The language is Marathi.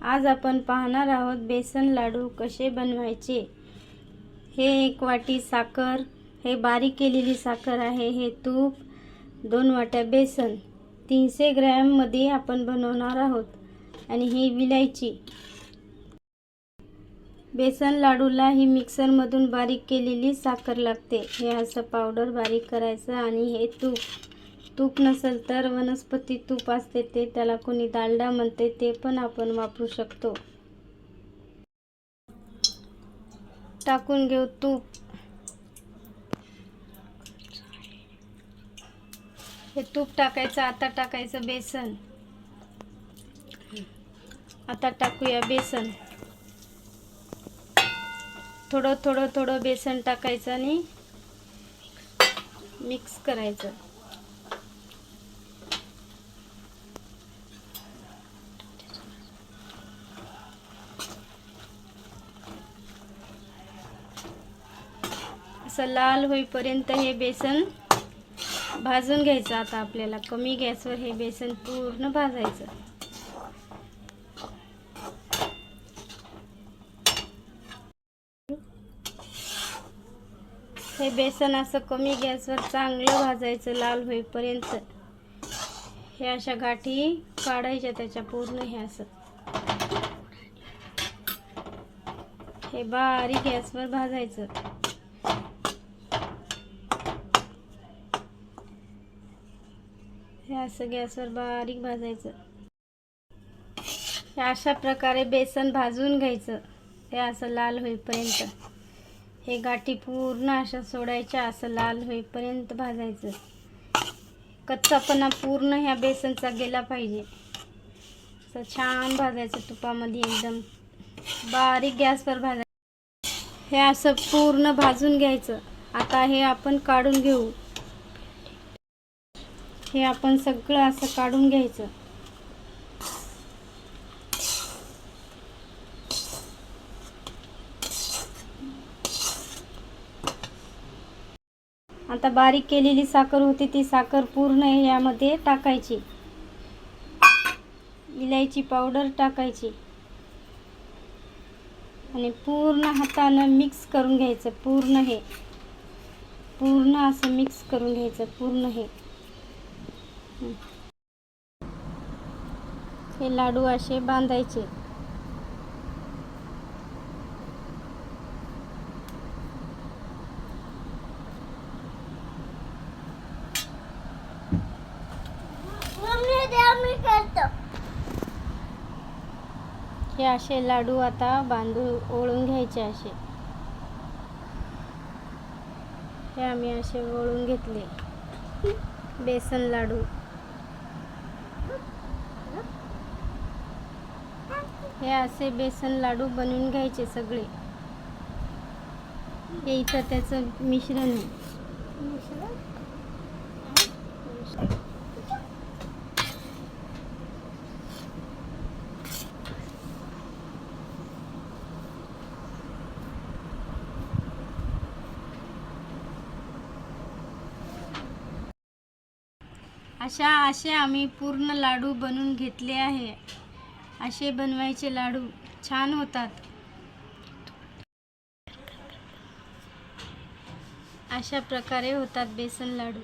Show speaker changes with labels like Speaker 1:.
Speaker 1: आज आपण पाहणार आहोत बेसन लाडू कसे बनवायचे। हे 1 वाटी साखर, हे बारीक केलेली साखर आहे, हे तूप, 2 वाट्या बेसन, 300 ग्रॅम मध्ये आपण बनवणार आहोत आणि ही विलायची। बेसन लाडूला ही मिक्सर मधून बारीक केलेली साखर लागते। हे असं पावडर बारीक करायचं आणि हे तूप नसेल तर वनस्पती तूप असते ते, त्याला कोणी डालडा म्हणते, ते पण आपण वापरू शकतो। टाकून घेऊ तूप। हे तूप टाकायचं। आता टाकायचं बेसन। आता टाकूया बेसन। थोडं बेसन टाकायचं आणि मिक्स करायचं। असं लाल होईपर्यंत हे बेसन भाजून घ्यायचं। आता आपल्याला कमी गॅसवर हे बेसन पूर्ण भाजायचं। हे बेसन असं कमी गॅसवर चांगलं भाजायचं लाल होईपर्यंत। हे अशा गाठी काढायच्या त्याच्या पूर्ण। हे असं हे बारीक गॅसवर भाजायचं। हे असं गॅसवर बारीक भाजायचं। हे अशा प्रकारे बेसन भाजून घ्यायचं। हे असं लाल होईपर्यंत हे गाठी पूर्ण अशा सोडायच्या। असं लाल होईपर्यंत भाजायचं। कच्चापणा पूर्ण ह्या बेसनचा गेला पाहिजे। असं छान भाजायचं तुपामध्ये, एकदम बारीक गॅसवर भाजायचं। हे असं पूर्ण भाजून घ्यायचं। आता हे आपण काढून घेऊ। हे आपण सगळं असं काढून घ्यायचं। आता बारीक केलेली साखर होती, ती साखर पूर्ण यामध्ये टाकायची। इलायची पावडर टाकायची आणि पूर्ण हाताने मिक्स करून घ्यायचं। पूर्ण असं मिक्स करून घ्यायचं पूर्ण। हे लाडू असे बांधायचे। हे असे लाडू आता ओळून घ्यायचे असे। हे आम्ही असे ओळून घेतले बेसन लाडू। हे असे बेसन लाडू बनवून घ्यायचे सगळे। हे इथं त्याचं मिश्रण आहे। असे आम्ही पूर्ण लाडू बनवून घेतले आहे। असे बनवायचे लाडू छान होतात। अशा प्रकारे होतात बेसन लाडू।